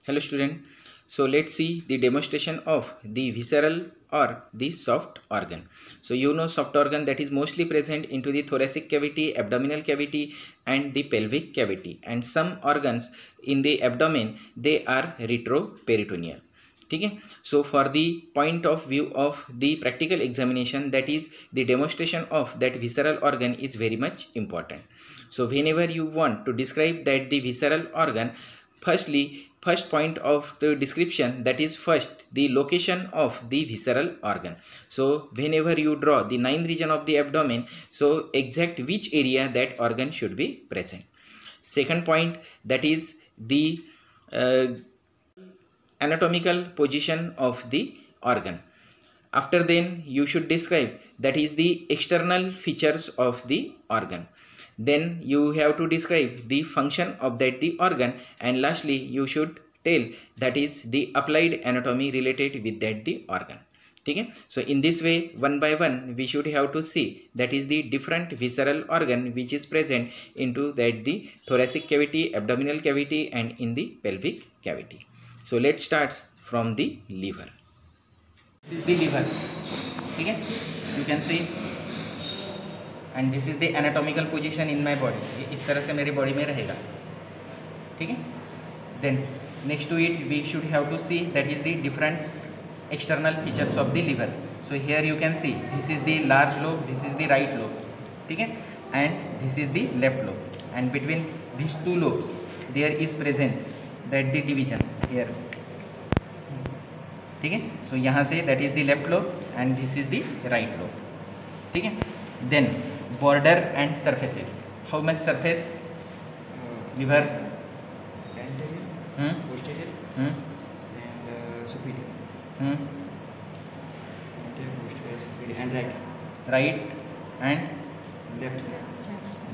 Hello student. So let's see the demonstration of the visceral or the soft organ. So you know soft organ that is mostly present into the thoracic cavity, abdominal cavity and the pelvic cavity, and some organs in the abdomen they are retroperitoneal. Okay, so for the point of view of the practical examination, that is the demonstration of that visceral organ is very much important. So whenever you want to describe that the visceral organ, first point of the description, that is first the location of the visceral organ. So whenever you draw the 9th region of the abdomen, so exact which area that organ should be present. Second point, that is the anatomical position of the organ. After then you should describe that is the external features of the organ. Then you have to describe the function of that the organ, and lastly you should tell that is the applied anatomy related with that the organ. Okay, so in this way one by one we should have to see that is the different visceral organ which is present into that the thoracic cavity, abdominal cavity and in the pelvic cavity. So let's start from the liver. This is the liver. Okay, you can see, and this is the anatomical position in my body. इस तरह से मेरी body में रहेगा. ठीक है. Then next to it we should have to see that is the different external features of the liver. So here you can see this is the large lobe, this is the right lobe. ठीक है, and this is the left lobe, and between these two lobes there is presence that the division here. ठीक है, so यहाँ से that is the left lobe and this is the right lobe. ठीक है. Then border and surfaces. How much surface? Liver? Anterior, posterior, and superior. Anterior, posterior, superior, and right. Right and left side.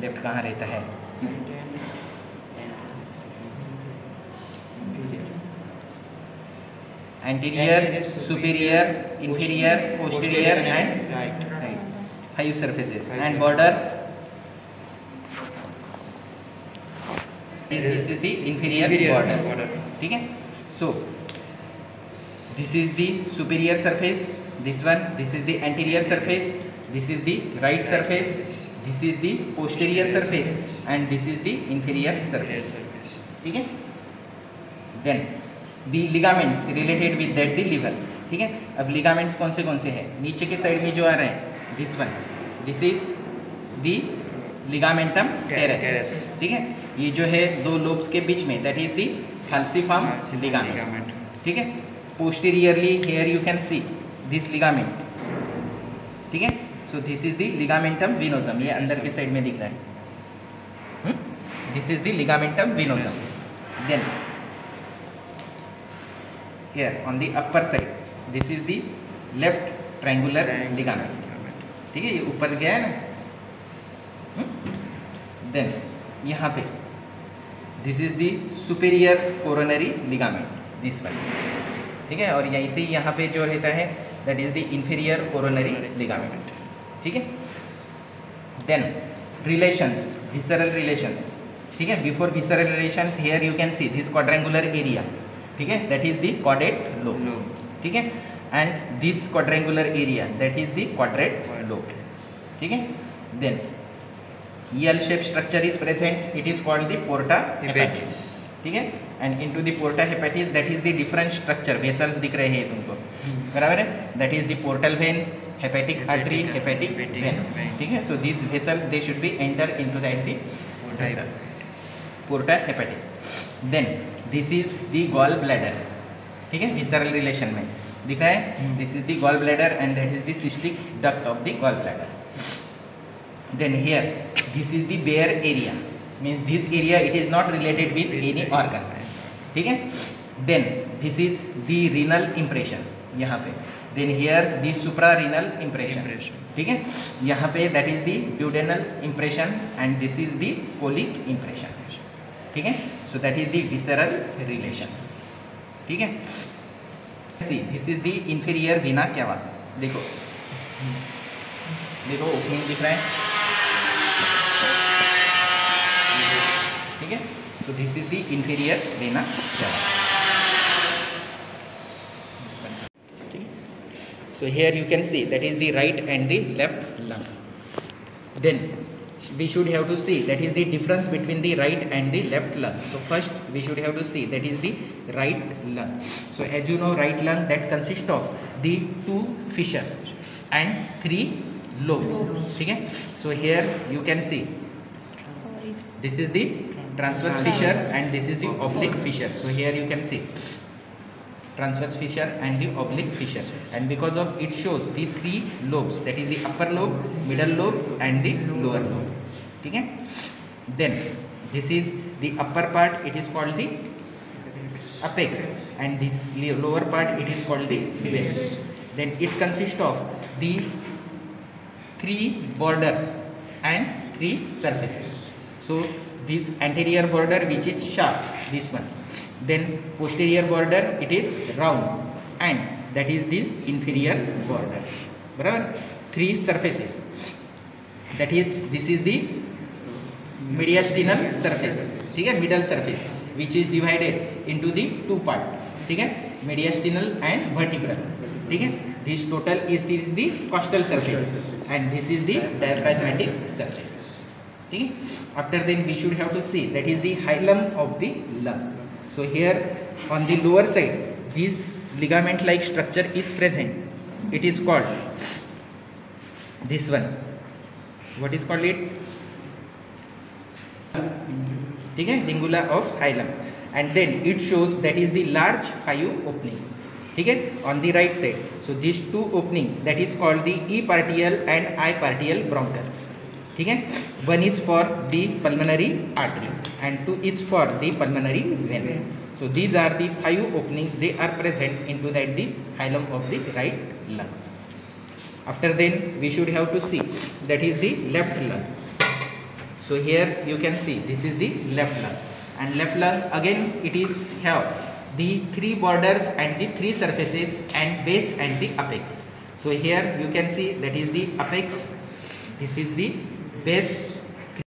Left कहाँ रहता है? Anterior, superior, inferior, posterior and right. 5 surfaces. And borders, this is the inferior border. ठीक है. So this is the superior surface, this one, this is the anterior surface, this is the right surface, this is the posterior surface and this is the inferior surface. ठीक है. Then the ligaments related with that the liver. ठीक है. अब ligaments कौन से हैं? नीचे के साइड में जो आ रहे हैं, this one, this is the ligamentum teres. ठीक है. ये जो है दो lobes के बीच में, that is the falciform ligament. ठीक है. Posteriorly here you can see this ligament. ठीक है. So this is the ligamentum venosum. ये अंदर के साइड में दिख रहा है. This is the ligamentum venosum. Then here on the upper side, this is the left triangular ligament. ठीक है, ये ऊपर गया है ना. Then यहाँ पे this is the superior coronary ligament, this one. ठीक है, और यहीं से यहाँ पे जो रहता है that is the inferior coronary ligament. ठीक है. Then relations, visceral relations. ठीक है. Before visceral relations here you can see this quadrangular area. ठीक है, that is the caudate lobe. ठीक है, and this quadrangular area that is the quadrate lobe. ठीक है. Then L shaped structure is present, it is called the porta hepatis. ठीक है, and into the porta hepatis that is the different structure, vessels दिख रहे हैं तुमको, बराबर है. That is the portal vein, hepatic artery, hepatic vein. ठीक है. So these vessels they should be enter into that the vessel, porta hepatis. Then this is the gall bladder. ठीक है, visceral relation में दिख रहा है. This is the gall bladder and that is the cystic duct of the gall bladder. Then here this is the bare area, means this area it is not related with any organ. ठीक है. Then this is the renal impression यहाँ पे. Then here the suprarenal impression. ठीक है. यहाँ पे that is the duodenal impression and this is the colic impression. ठीक है. So that is the visceral relations. ठीक है. See this is the inferior vena cava. देखो ओपनिंग दिख रहा है. ठीक है. So this is the inferior vena cava. So here you can see that is the right and the left lung. Then we should have to see that is the difference between the right and the left lung. So first we should have to see that is the right lung. So as you know, right lung that consists of the 2 fissures and 3 lobes. Okay? So here you can see this is the transverse fissure and this is the oblique fissure. So here you can see transverse fissure and the oblique fissure, and because of it shows the 3 lobes, that is the upper lobe, middle lobe and the lower lobe. Okay? Then this is the upper part, it is called the apex, and this lower part it is called the base. Then it consists of these 3 borders and 3 surfaces. So this anterior border which is sharp, this one. Then posterior border it is round, and that is this inferior border. Barabar? 3 surfaces. That is, this is the mediastinal surface. Okay? Middle surface, which is divided into the 2 parts. Okay? Mediastinal and vertebral. Okay? This total is the costal surface, and this is the diaphragmatic surface. Okay? After then we should have to see that is the hilum of the lung. So here on the lower side this ligament like structure is present. It is called this one. What is called it? Okay? Lingula of hilum, and then it shows that is the large 5 opening. Okay? On the right side. So these 2 opening, that is called the E partial and I partial bronchus. Okay? One is for the pulmonary artery and 2 is for the pulmonary vein. So these are the 5 openings, they are present into that the hilum of the right lung. After then we should have to see that is the left lung. So here you can see this is the left lung, and left lung again it is have the 3 borders and the 3 surfaces and base and the apex. So here you can see that is the apex, this is the base.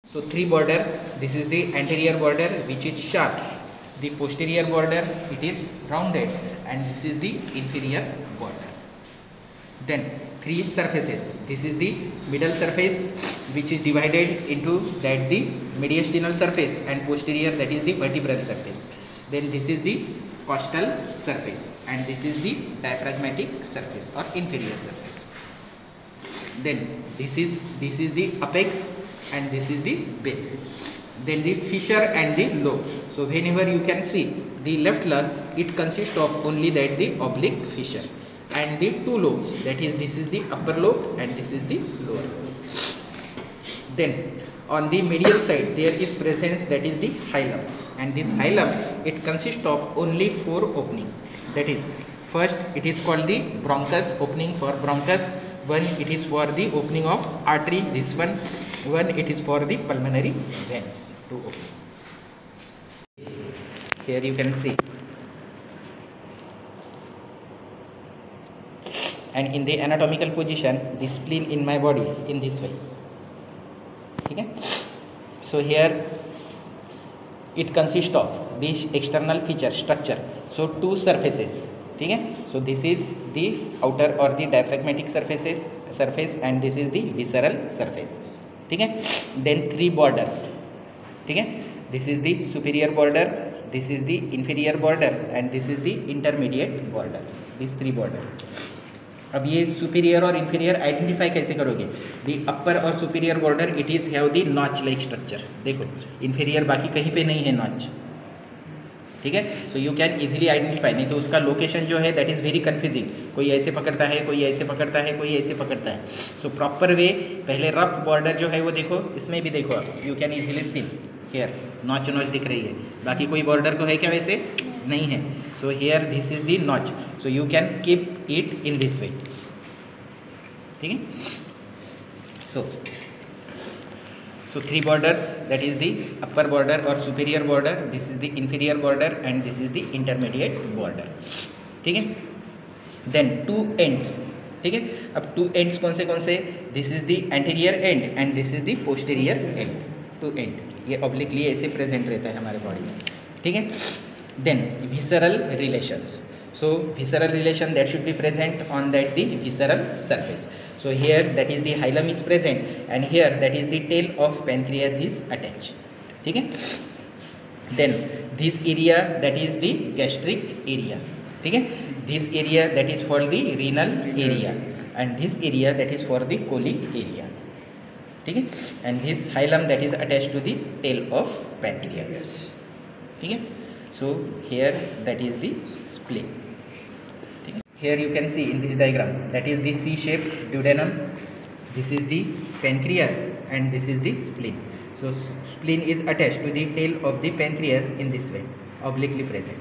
So 3 border, this is the anterior border which is sharp, the posterior border it is rounded, and this is the inferior border. Then 3 surfaces, this is the middle surface which is divided into that the mediastinal surface, and posterior that is the vertebral surface. Then this is the costal surface, and this is the diaphragmatic surface or inferior surface. Then this is the apex, and this is the base. Then the fissure and the lobe. So whenever you can see the left lung, it consists of only that the oblique fissure and the 2 lobes, that is this is the upper lobe and this is the lower lobe. Then on the medial side there is presence, that is the hilum, and this hilum it consists of only 4 opening. That is, first it is called the bronchus, opening for bronchus. One it is for the opening of artery, this one it is for the pulmonary veins to open. Here you can see, and in the anatomical position the spleen in my body in this way. Okay? So here it consists of this external feature structure, so 2 surfaces. Okay? So this is the outer or the diaphragmatic surface, and this is the visceral surface. Okay? Then 3 borders. Okay? This is the superior border, this is the inferior border, and this is the intermediate border. These 3 border. अब ये superior और inferior identify कैसे करोगे? दी अपर और superior border it is have the notch like structure. देखो inferior बाकी कहीं पे नहीं है नॉच. ठीक है? So you can easily identify. नहीं तो उसका लोकेशन जो है दैट इज़ वेरी कन्फ्यूजिंग. कोई ऐसे पकड़ता है, कोई ऐसे पकड़ता है, कोई ऐसे पकड़ता है. सो प्रॉपर वे पहले रफ बॉर्डर जो है वो देखो. इसमें भी देखो आप, you can easily see here notch दिख रही है. बाकी कोई बॉर्डर को है क्या वैसे? नहीं है. So here this is the notch, so you can keep it in this way. ठीक है? So 3 borders, that is the upper border or superior border, this is the inferior border, and this is the intermediate border. ठीक है? Then 2 ends. ठीक है? अब 2 ends कौन से? This is the anterior end and this is the posterior end. 2 end ये obliquely ऐसे present रहता है हमारे बॉडी में. ठीक है? Then visceral relations. So visceral relation that should be present on that the visceral surface. So here that is the hilum is present, and here that is the tail of pancreas is attached. ठीक है. Then this area that is the gastric area. ठीक है. This area that is for the renal area, and this area that is for the colic area. ठीक है. And this hilum that is attached to the tail of pancreas. ठीक है. So here that is the spleen. Here you can see in this diagram that is the C-shaped duodenum, this is the pancreas, and this is the spleen. So spleen is attached to the tail of the pancreas in this way, obliquely present.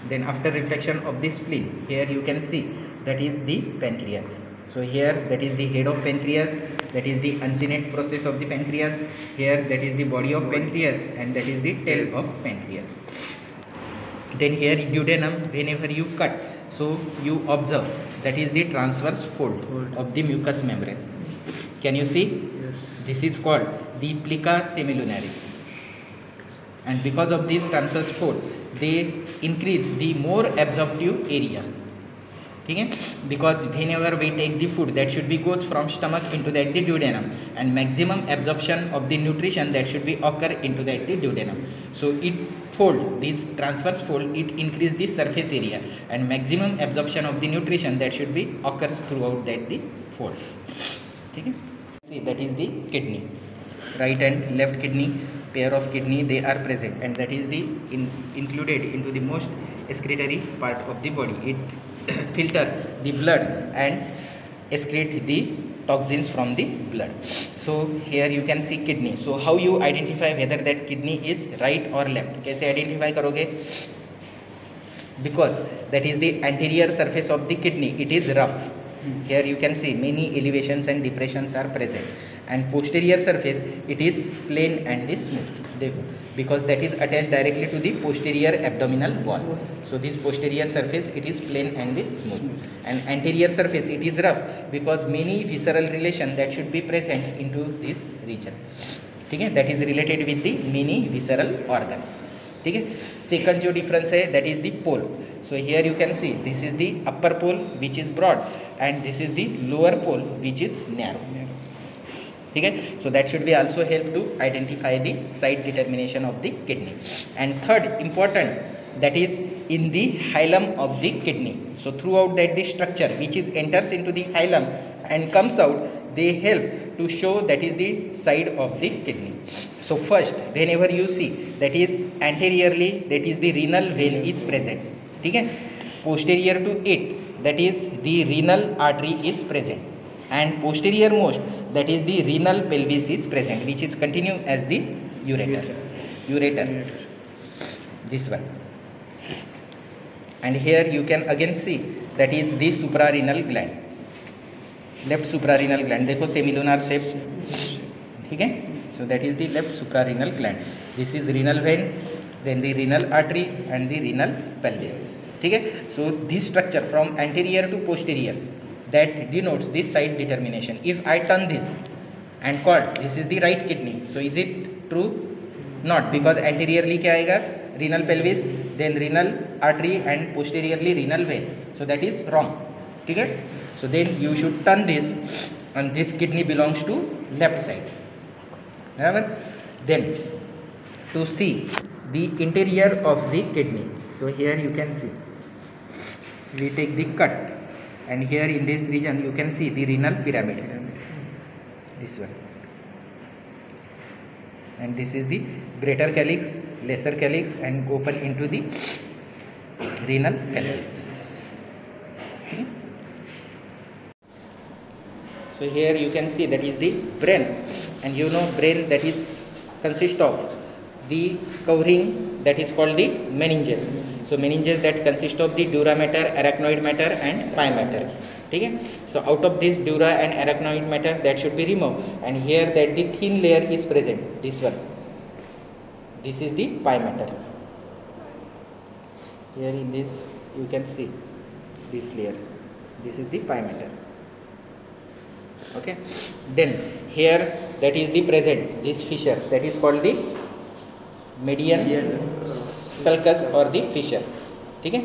Then after reflection of the spleen, here you can see that is the pancreas. So here that is the head of pancreas, that is the uncinate process of the pancreas. Here that is the body of pancreas, and that is the tail of pancreas. Then here duodenum, whenever you cut, so you observe that is the transverse fold of the mucous membrane. Can you see? Yes. This is called the plica semilunaris, and because of this transverse fold, they increase the more absorptive area. ठीक है. Because whenever we take the food, that should be goes from stomach into that the duodenum, and maximum absorption of the nutrition that should be occur into that the duodenum. So it fold, this transverse fold, it increase the surface area, and maximum absorption of the nutrition that should be occurs throughout that the fold. ठीक है. See, that is the kidney, right and left kidney, pair of kidney they are present, and that is the included into the most excretory part of the body. It filter the blood and excrete the toxins from the blood. So here you can see kidney. So how you identify whether that kidney is right or left? कैसे identify करोगे? Because that is the anterior surface of the kidney, it is rough. Here you can see many elevations and depressions are present, and posterior surface it is plain and is smooth. देखो, because that is attached directly to the posterior abdominal wall. So this posterior surface it is plain and is smooth, and anterior surface it is rough because many visceral relation that should be present into this region. ठीक है. That is related with the many visceral organs. ठीक है. Second जो difference है that is the pole. So here you can see this is the upper pole which is broad, and this is the lower pole which is narrow. ठीक है. So that should be also help to identify the site determination of the kidney. And third important, that is in the hilum of the kidney. So throughout that the structure which is enters into the hilum and comes out, they help to show that is the side of the kidney. So first whenever you see that is anteriorly, that is the renal vein is present. ठीक है. Posterior to it, that is the renal artery is present, and posterior most, that is the renal pelvis is present, which is continue as the ureter, this one. And here you can again see that is the suprarenal gland, left suprarenal gland. देखो semilunar shape. ठीक है. So that is the left suprarenal gland. This is renal vein, then the renal artery and the renal pelvis. ठीक है. So this structure from anterior to posterior, that denotes this side determination. If I turn this and call this is the right kidney, so is it true? Not, because anteriorly क्या आएगा? Renal pelvis, then renal artery, and posteriorly renal vein. So that is wrong. ठीक है. So then you should turn this, and this kidney belongs to left side. बराबर. Then to see the interior of the kidney, so here you can see we take the cut, and here in this region you can see the renal pyramid, this one, and this is the greater calyx, lesser calyx, and open into the renal pelvis. So here you can see that is the brain, and you know brain that is consist of the covering that is called the meninges. So meninges that consist of the dura mater, arachnoid matter, and pie matter. ठीक है. So out of this dura and arachnoid matter that should be removed, and here that the thin layer is present, this one, this is the pie matter. Here in this you can see this layer, this is the pie matter. Okay. Then here that is the present, this fissure that is called the median sulcus or the fissure. ठीक है.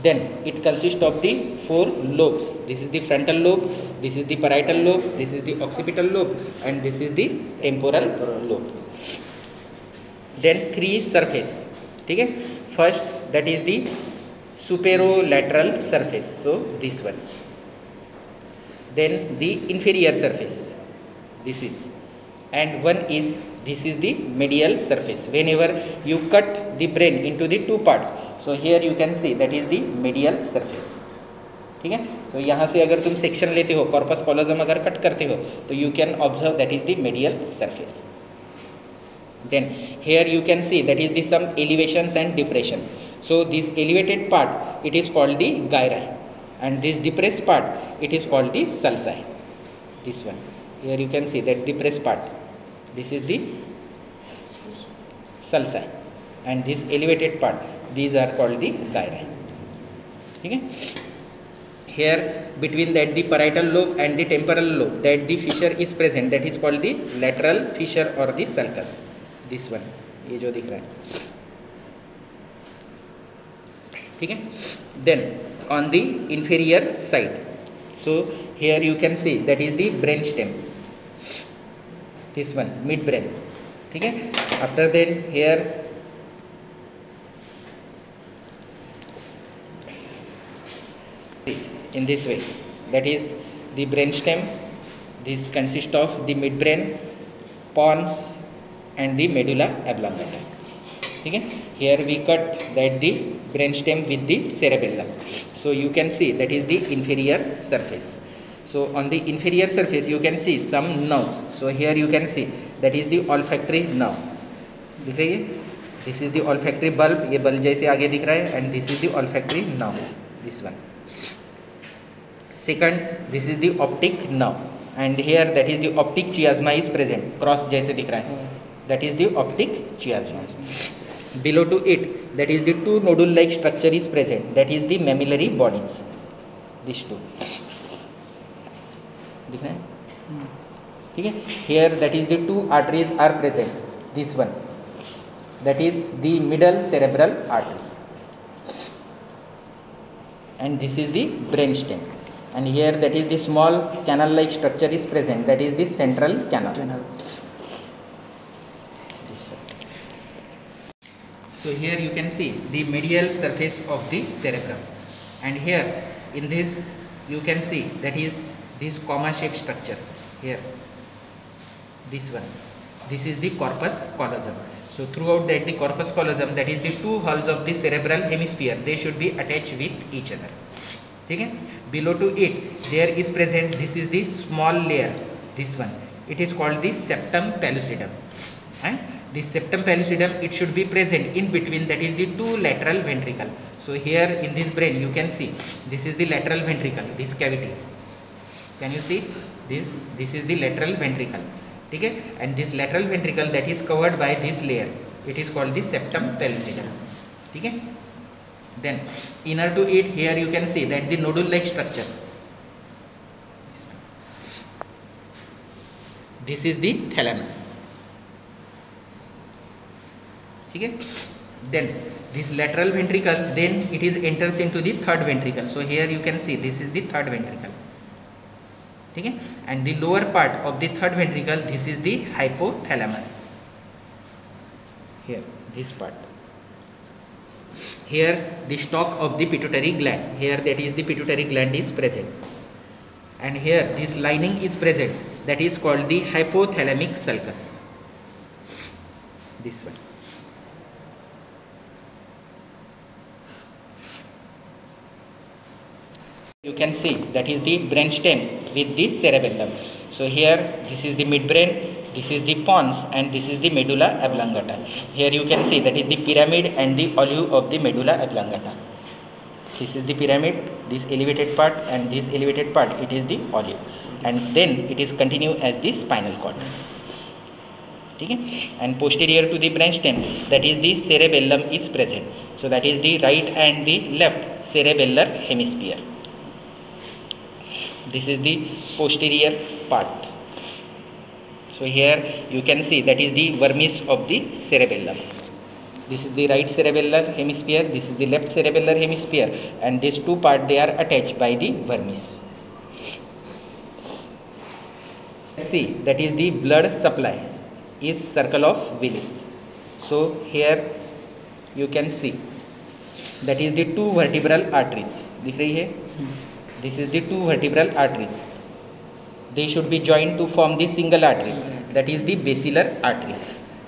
Then it consists of the 4 lobes. This is the frontal lobe, this is the parietal lobe, this is the occipital lobe, and this is the temporal lobe. Then 3 surface. ठीक है, first that is the superolateral surface, so this one. Then the inferior surface, this is, and one is, this is the medial surface. Whenever you cut the brain into the 2 parts, so here you can see that is the medial surface. ठीक है, तो यहाँ से अगर तुम section लेते हो, corpus कॉलोजम अगर कट करते हो, तो you can observe that is the medial surface. Then here you can see that is the some elevations and depression. So this elevated part it is called the gyri, and this depressed part it is called the sulci. This one here you can see that depressed part, this is the sulci, and this elevated part, these are called the gyri. Okay, here between that the parietal lobe and the temporal lobe, that the fissure is present, that is called the lateral fissure or the sulcus. This one, ये जो दिख रहा है, ठीक है. Then on the inferior side, so here you can see that is the brain stem, this one mid brain. ठीक है, after then here in this way, that is the brain stem. This consists of the midbrain, pons and the medulla oblongata. ठीक है, here we cut that the brain stem with the cerebellum, so you can see that is the inferior surface. So on the inferior surface you can see some nerves. So here you can see that is the olfactory nerve. दिख रही है, this is the olfactory bulb, ये bulb जैसे आगे दिख रहा है, and this is the olfactory nerve, this one. Second, this is the optic nerve, and here that is the optic chiasma is present, cross जैसे दिख रहा है, that is the optic chiasma. Below to it, that is the 2 nodule like structure is present, that is the mammillary bodies, these 2 दिख रहा है. ठीक है, here that is the 2 arteries are present, this one, that is the middle cerebral artery, and this is the brain stem, and here that is the small canal like structure is present, that is the central canal. So here you can see the medial surface of the cerebrum, and here in this you can see that is this comma shaped structure here, this one, this is the corpus callosum. So throughout that the corpus callosum, that is the 2 hulls of the cerebral hemisphere, they should be attached with each other. ठीक है, below to it there is present, this is the small layer, this one, it is called the septum pellucidum, and this septum pellucidum it should be present in between, that is the 2 lateral ventricle. So here in this brain you can see this is the lateral ventricle, this cavity, can you see this, this is the lateral ventricle. ठीक है, and this lateral ventricle that is covered by this layer, it is called the septum pellucidum. ठीक है, then inner to it, here you can see that the nodule like structure, this is the thalamus. ठीक है, then this lateral ventricle, then it is enters into the 3rd ventricle. So here you can see this is the 3rd ventricle. ठीक है, and the lower part of the 3rd ventricle, this is the hypothalamus, here this part. Here the stalk of the pituitary gland, here that is the pituitary gland is present, and here this lining is present, that is called the hypothalamic sulcus, this one. You can see that is the brain stem with the cerebellum. So here this is the midbrain, this is the pons, and this is the medulla oblongata. Here you can see that is the pyramid and the olive of the medulla oblongata. This is the pyramid, this elevated part, and this elevated part it is the olive, and then it is continue as the spinal cord. ठीक है, and posterior to the brain stem, that is the cerebellum is present. So that is the right and the left cerebellar hemisphere. This is the posterior part. So here you can see that is the vermis of the cerebellum. This is the right cerebellar hemisphere, this is the left cerebellar hemisphere, and these two parts they are attached by the vermis. See, that is the blood supply is circle of Willis. So here you can see that is the two vertebral arteries. दिख रही है? This is the two vertebral arteries. They should be joined to form the single artery, that is the basilar artery.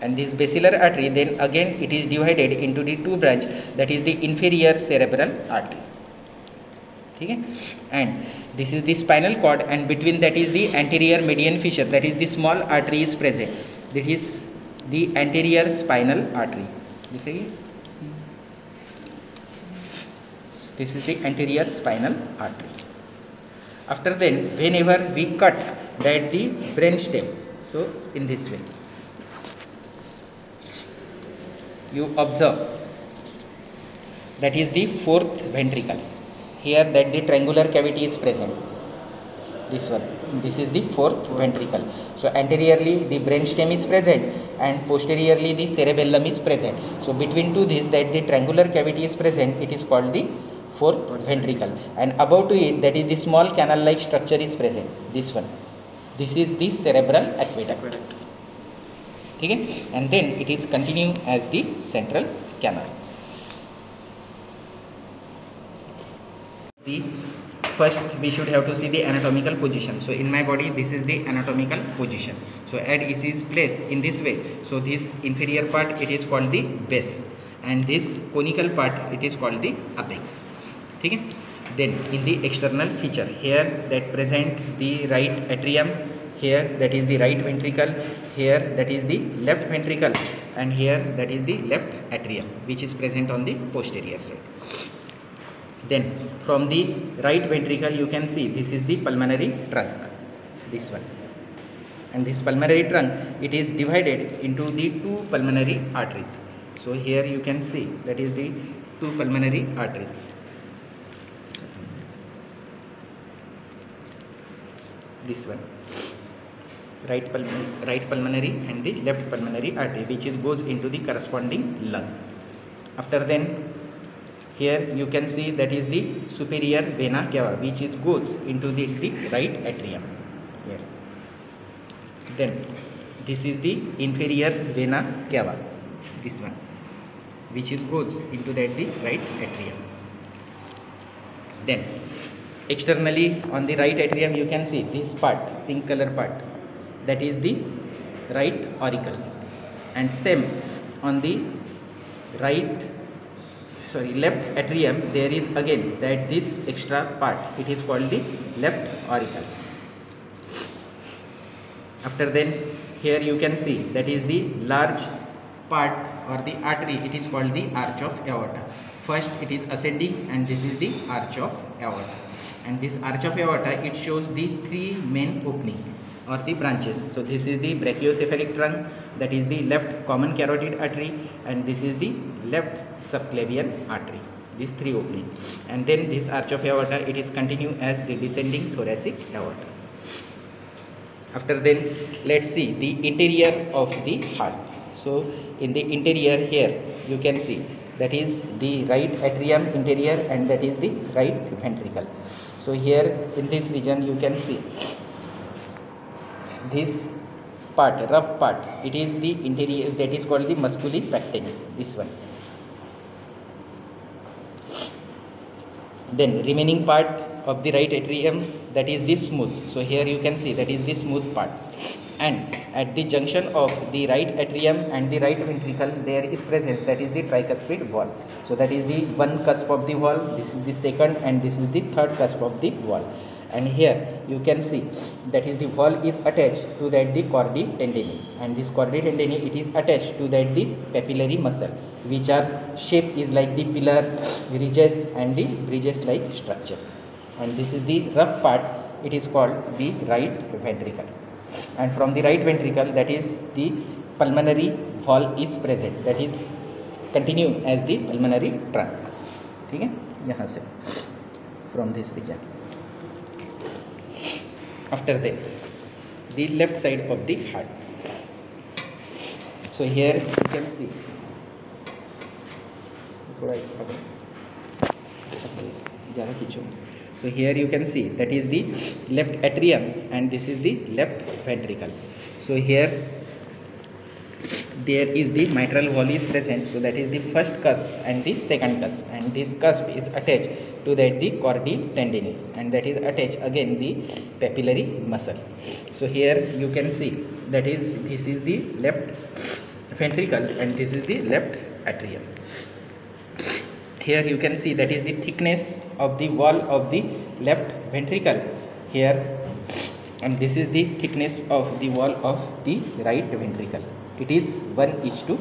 And this basilar artery, then again it is divided into the two branch, that is the inferior cerebral artery. ठीक है? And this is the spinal cord, and between that is the anterior median fissure, that is the small artery is present. That is the anterior spinal artery. दिख रही है? This is the anterior spinal artery. After then, whenever we cut that the brain stem, so in this way, you observe that is the fourth ventricle. Here that the triangular cavity is present. This one. This is the fourth ventricle. So anteriorly the brain stem is present and posteriorly the cerebellum is present. So between two this that the triangular cavity is present, it is called the fourth ventricle, and above to it that is the small canal like structure is present. This one. This is the cerebral aqueduct. ठीक है? And then it is continue as the central canal. The first we should have to see the anatomical position. So in my body this is the anatomical position. So at it is placed in this way. So this inferior part it is called the base, and this conical part it is called the apex. ठीक है? Then in the external feature, here that present the right atrium, here that is the right ventricle, here that is the left ventricle, and here that is the left atrium which is present on the posterior side. Then from the right ventricle you can see this is the pulmonary trunk, this one, and this pulmonary trunk it is divided into the two pulmonary arteries. So here you can see that is the two pulmonary arteries. This one, right pulmonary and the left pulmonary artery which is goes into the corresponding lung. After then here you can see that is the superior vena cava which is goes into the right atrium here. Then this is the inferior vena cava, this one, which is goes into that the right atrium. Then externally on the right atrium you can see this part, pink color part, that is the right auricle, and same on the left atrium there is again that this extra part, it is called the left auricle. After then here you can see that is the large part or the artery, it is called the arch of aorta. First it is ascending and this is the arch of aorta, and this arch of aorta it shows the three main opening or the branches. So this is the brachiocephalic trunk, that is the left common carotid artery, and this is the left subclavian artery, these three opening. And then this arch of aorta it is continue as the descending thoracic aorta. After then let's see the interior of the heart. So in the interior here you can see that is the right atrium interior and that is the right ventricle. So here in this region you can see this part, rough part, it is the interior, that is called the musculi pectini, this one. Then remaining part of the right atrium, that is the smooth. So here you can see that is the smooth part, and at the junction of the right atrium and the right ventricle there is present that is the tricuspid valve. So that is the one cusp of the valve, this is the second, and this is the third cusp of the valve. And here you can see that is the valve is attached to that the chordae tendineae, and this chordae tendineae it is attached to that the papillary muscle, which are shape is like the pillar, ridges and the bridges like structure. And this is the rough part, it is called the right ventricle. And from the right ventricle that is the pulmonary valve is present, that is continue as the pulmonary trunk. ठीक है, यहाँ से from this region. After that the left side of the heart. So here you can see थोड़ा इस ज़्यादा खींचो. So here you can see that is the left atrium and this is the left ventricle. So here there is the mitral wall is present, so that is the first cusp and the second cusp, and this cusp is attached to that the chordae tendineae, and that is attached again the papillary muscle. So here you can see that is this is the left ventricle and this is the left atrium. Here you can see that is the thickness of the wall of the left ventricle here, and this is the thickness of the wall of the right ventricle. It is 1:3.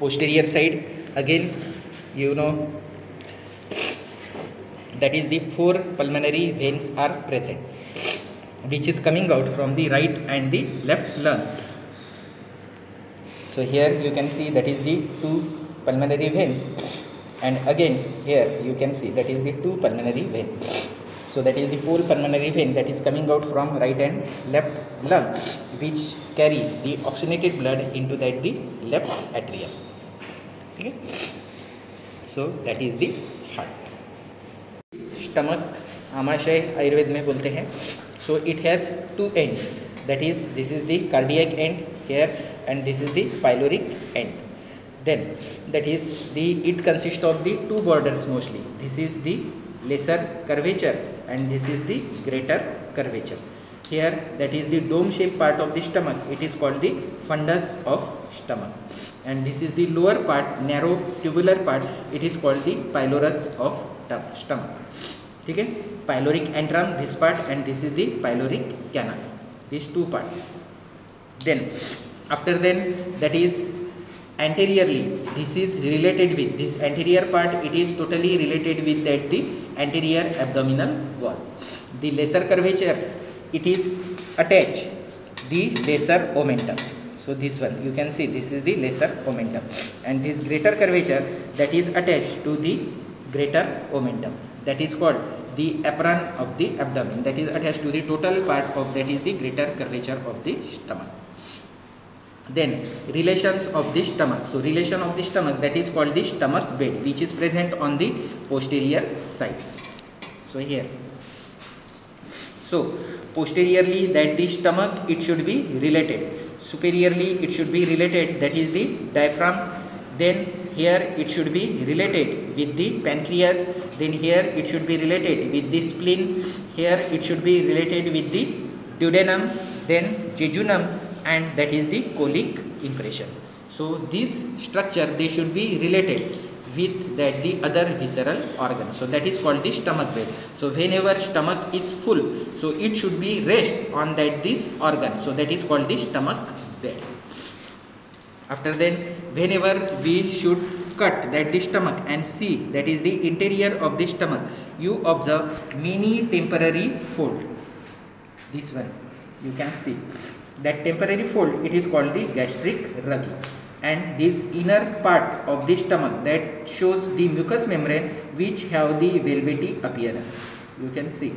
Posterior side, again you know that is the 4 pulmonary veins are present, which is coming out from the right and the left lung. So here you can see that is the 2 pulmonary veins, and again here you can see that is the 2 pulmonary veins. So that is the 4 pulmonary vein that is coming out from right and left lung, which carry the oxygenated blood into that the left atrium. Okay? So that is the heart. Stomach, आमाशय Ayurveda में बोलते हैं. So it has 2 ends. That is, this is the cardiac end here, and this is the pyloric end. Then that is it consists of the 2 borders mostly. This is the lesser curvature and this is the greater curvature. Here that is the dome shaped part of the stomach, it is called the fundus of stomach, and this is the lower part, narrow tubular part, it is called the pylorus of stomach. Okay, pyloric antrum, this part, and this is the pyloric canal, these 2 parts. Then after then that is anteriorly, this is related with this anterior part, it is totally related with that the anterior abdominal wall. The lesser curvature, it is attached the lesser omentum. So this one you can see, this is the lesser omentum, and this greater curvature that is attached to the greater omentum, that is called the apron of the abdomen, that is attached to the total part of that is the greater curvature of the stomach. Then relations of the stomach. So relation of the stomach, that is called the stomach bed, which is present on the posterior side. So here, so posteriorly that the stomach, it should be related, superiorly it should be related, that is the diaphragm. Then here it should be related with the pancreas, then here it should be related with the spleen, here it should be related with the duodenum, then jejunum, and that is the colic impression. So these structure, they should be related with that the other visceral organ. So that is called the stomach bed. So whenever stomach is full, so it should be rest on that this organ. So that is called the stomach bed. After then, whenever we should cut that the stomach and see that is the interior of the stomach, you observe many temporary fold. This one you can see. That temporary fold, it is called the gastric ragi, and this inner part of the stomach, that shows the mucous membrane which have the velvety appearance. You can see